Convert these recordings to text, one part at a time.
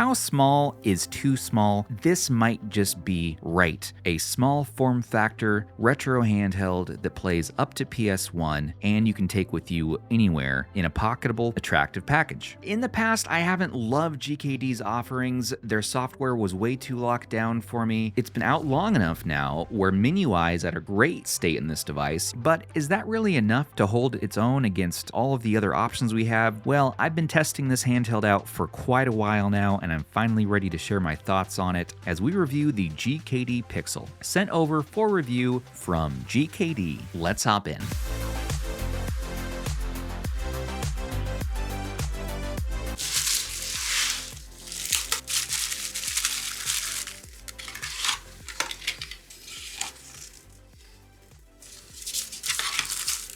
How small is too small? This might just be right. A small form factor retro handheld that plays up to PS1 and you can take with you anywhere in a pocketable, attractive package. In the past, I haven't loved GKD's offerings. Their software was way too locked down for me. It's been out long enough now where MinUI is at a great state in this device, but is that really enough to hold its own against all of the other options we have? Well, I've been testing this handheld out for quite a while now, and I'm finally ready to share my thoughts on it as we review the GKD Pixel, sent over for review from GKD. Let's hop in.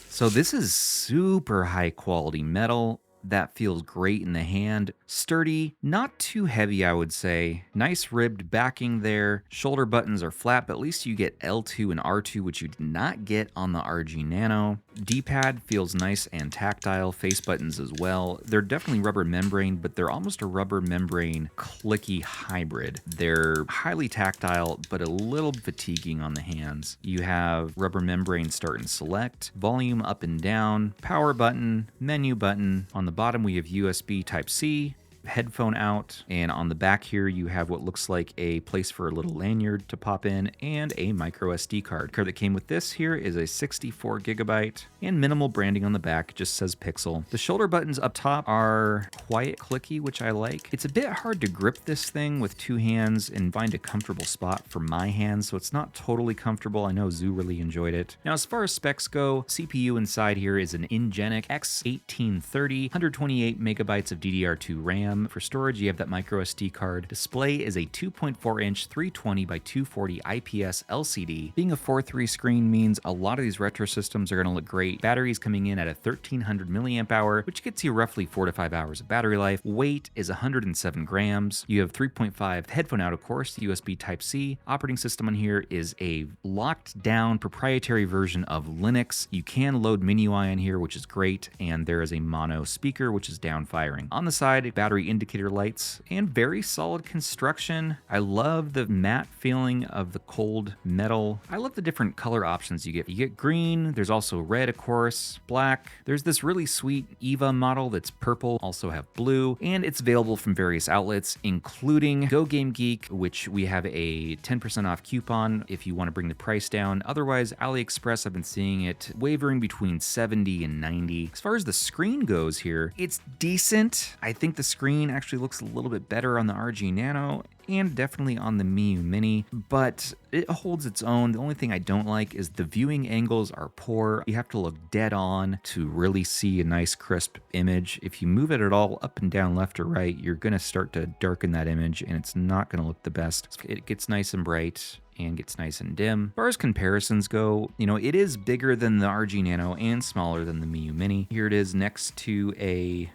So this is super high quality metal that feels great in the hand. Sturdy, not too heavy, I would say. Nice ribbed backing there. Shoulder buttons are flat, but at least you get L2 and R2, which you did not get on the RG Nano. D-pad feels nice and tactile. Face buttons as well. They're definitely rubber membrane, but they're almost a rubber membrane clicky hybrid. They're highly tactile, but a little fatiguing on the hands. You have rubber membrane start and select, volume up and down, power button, menu button. On the bottom, we have USB Type-C, headphone out, and on the back here you have what looks like a place for a little lanyard to pop in and a micro SD card. The card that came with this here is a 64 gigabyte and minimal branding on the back, just says Pixel. The shoulder buttons up top are quiet clicky, which I like. It's a bit hard to grip this thing with two hands and find a comfortable spot for my hands, so it's not totally comfortable. I know Zoo really enjoyed it. Now, as far as specs go, CPU inside here is an Ingenic X1830, 128 megabytes of DDR2 RAM. For storage, you have that micro SD card. Display is a 2.4-inch 320 by 240 IPS LCD. Being a 4:3 screen means a lot of these retro systems are going to look great. Batteries coming in at a 1300 milliamp hour, which gets you roughly 4 to 5 hours of battery life. Weight is 107 grams. You have 3.5 headphone out, of course, USB Type-C. Operating system on here is a locked down proprietary version of Linux. You can load MinUI in here, which is great, and there is a mono speaker, which is down firing. On the side, battery indicator lights and very solid construction. I love the matte feeling of the cold metal. I love the different color options you get. You get green, there's also red, of course, black. There's this really sweet Eva model that's purple, also have blue, and it's available from various outlets, including Go Game Geek, which we have a 10% off coupon if you want to bring the price down. Otherwise, AliExpress, I've been seeing it wavering between 70 and 90. As far as the screen goes here, it's decent. I think the screen actually looks a little bit better on the RG Nano and definitely on the MiU Mini, but it holds its own. The only thing I don't like is the viewing angles are poor. You have to look dead on to really see a nice crisp image. If you move it at all up and down, left or right, you're going to start to darken that image and it's not going to look the best. It gets nice and bright and gets nice and dim. As far as comparisons go, it is bigger than the RG Nano and smaller than the MiU Mini. Here it is next to a,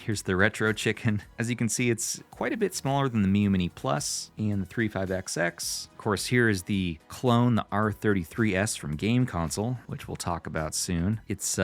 here's the Retro Chicken. As you can see, it's quite a bit smaller than the MiU Mini Plus and the 35XX. Of course, here is the clone, the R33S from Game Console, which we'll talk about soon. It's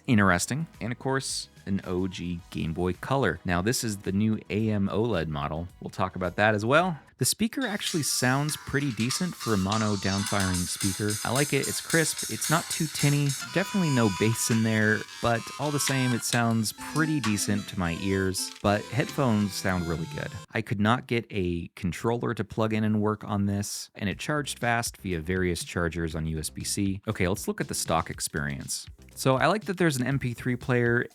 interesting. And of course, an OG Game Boy Color. Now, this is the new AM OLED model. We'll talk about that as well. The speaker actually sounds pretty decent for a mono downfiring speaker. I like it, it's crisp, it's not too tinny, definitely no bass in there, but all the same, it sounds pretty decent to my ears, but headphones sound really good. I could not get a controller to plug in and work on this, and it charged fast via various chargers on USB-C. Okay, let's look at the stock experience. So I like that there's an MP3 player.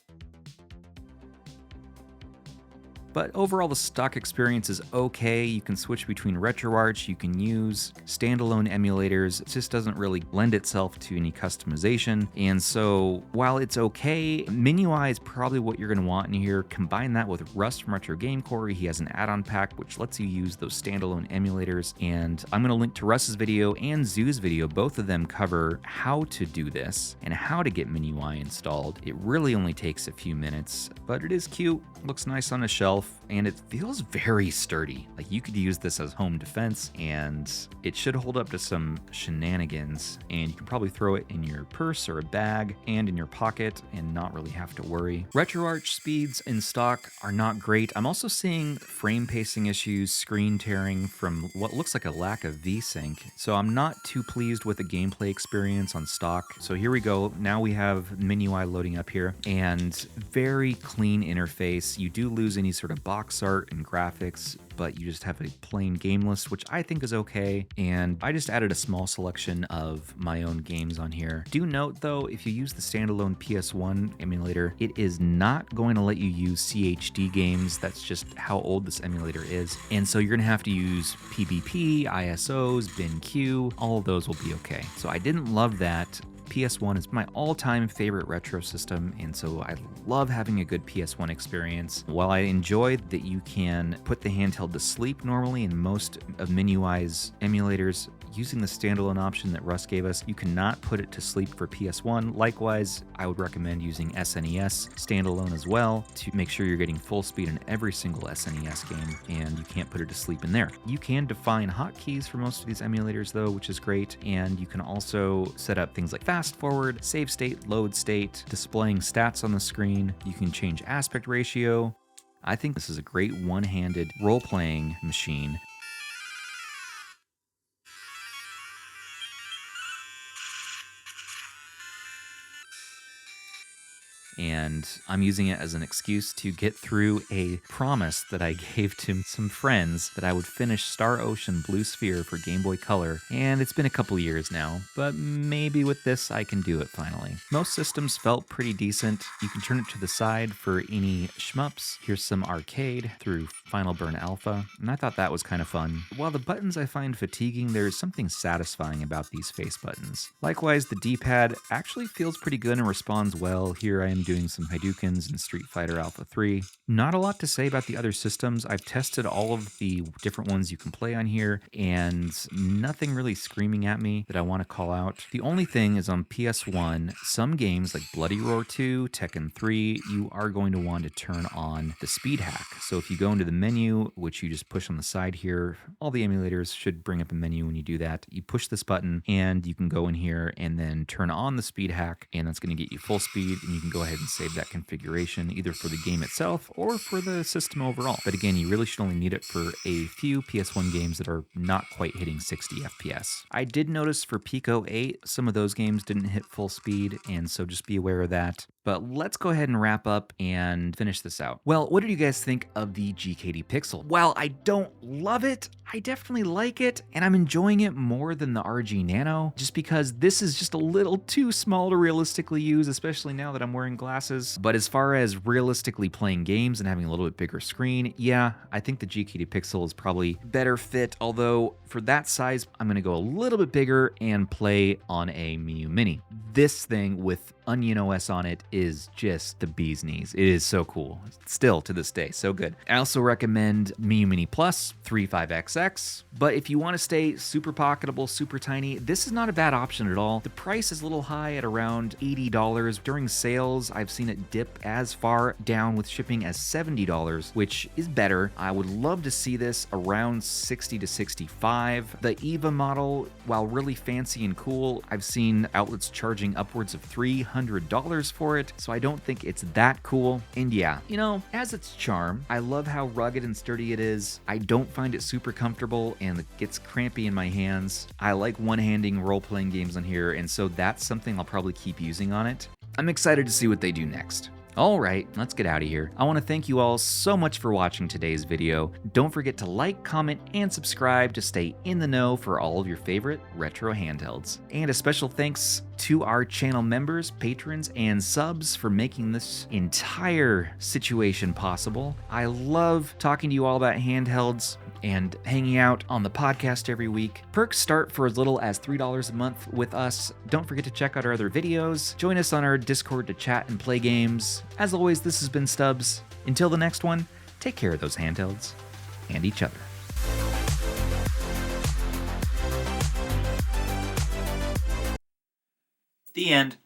But overall, the stock experience is okay. You can switch between RetroArch, you can use standalone emulators. It just doesn't really lend itself to any customization. And so while it's okay, MinUI is probably what you're gonna want in here. Combine that with Russ from Retro Game Core. He has an add-on pack which lets you use those standalone emulators. And I'm gonna link to Russ's video and Zoo's video. Both of them cover how to do this and how to get MinUI installed. It really only takes a few minutes, but it is cute, looks nice on a shelf. itself, and it feels very sturdy. Like you could use this as home defense, and it should hold up to some shenanigans, and you can probably throw it in your purse or a bag and in your pocket and not really have to worry. RetroArch speeds in stock are not great. I'm also seeing frame pacing issues, screen tearing from what looks like a lack of VSync, so I'm not too pleased with the gameplay experience on stock. So here we go. Now we have MinUI loading up here, and very clean interface. You do lose any sort of box art and graphics, but you just have a plain game list, which I think is okay. And I just added a small selection of my own games on here. Do note though, if you use the standalone PS1 emulator, it is not going to let you use CHD games. That's just how old this emulator is. And so you're gonna have to use PBP, ISOs, BinQ, all of those will be okay. So I didn't love that. PS1 is my all-time favorite retro system, and so I love having a good PS1 experience. While I enjoy that you can put the handheld to sleep normally in most of MinUI's emulators, using the standalone option that Russ gave us, you cannot put it to sleep for PS1. Likewise, I would recommend using SNES standalone as well to make sure you're getting full speed in every single SNES game, and you can't put it to sleep in there. You can define hotkeys for most of these emulators though, which is great, and you can also set up things like fast forward, save state, load state, displaying stats on the screen. You can change aspect ratio. I think this is a great one-handed role-playing machine. And I'm using it as an excuse to get through a promise that I gave to some friends that I would finish Star Ocean Blue Sphere for Game Boy Color, and it's been a couple years now, but maybe with this I can do it finally. Most systems felt pretty decent. You can turn it to the side for any shmups. Here's some arcade through Final Burn Alpha, and I thought that was kind of fun. While the buttons I find fatiguing, there's something satisfying about these face buttons. Likewise, the D-pad actually feels pretty good and responds well. Here I am doing some Hadoukens in Street Fighter Alpha 3. Not a lot to say about the other systems. I've tested all of the different ones you can play on here, and nothing really screaming at me that I want to call out. The only thing is on PS1, some games like Bloody Roar 2, Tekken 3, you are going to want to turn on the speed hack. So if you go into the menu, which you just push on the side here, all the emulators should bring up a menu when you do that. You push this button and you can go in here and then turn on the speed hack, and that's going to get you full speed, and you can go ahead and save that configuration either for the game itself or for the system overall. But again, you really should only need it for a few PS1 games that are not quite hitting 60 FPS. I did notice for Pico 8, some of those games didn't hit full speed, and so just be aware of that. But let's go ahead and wrap up and finish this out. Well, what did you guys think of the GKD Pixel? While I don't love it, I definitely like it, and I'm enjoying it more than the RG Nano, just because this is just a little too small to realistically use, especially now that I'm wearing glasses. But as far as realistically playing games and having a little bit bigger screen, yeah, I think the GKD Pixel is probably better fit, although for that size, I'm gonna go a little bit bigger and play on a MinUI Mini. This thing with Onion OS on it is just the bee's knees. It is so cool. Still to this day, so good. I also recommend MinUI Mini Plus 35XX, but if you want to stay super pocketable, super tiny, this is not a bad option at all. The price is a little high at around $80. During sales, I've seen it dip as far down with shipping as $70, which is better. I would love to see this around $60 to $65. The EVA model, while really fancy and cool, I've seen outlets charging upwards of $300 for it, so I don't think it's that cool. And yeah, you know, has its charm. I love how rugged and sturdy it is. I don't find it super comfortable and it gets crampy in my hands. I like one-handing role-playing games on here, and so that's something I'll probably keep using on it. I'm excited to see what they do next. All right, let's get out of here. I want to thank you all so much for watching today's video. Don't forget to like, comment, and subscribe to stay in the know for all of your favorite retro handhelds. And a special thanks to our channel members, patrons, and subs for making this entire situation possible. I love talking to you all about handhelds and hanging out on the podcast every week. Perks start for as little as $3 a month with us. Don't forget to check out our other videos. Join us on our Discord to chat and play games. As always, this has been Stubbs. Until the next one, take care of those handhelds and each other. The end.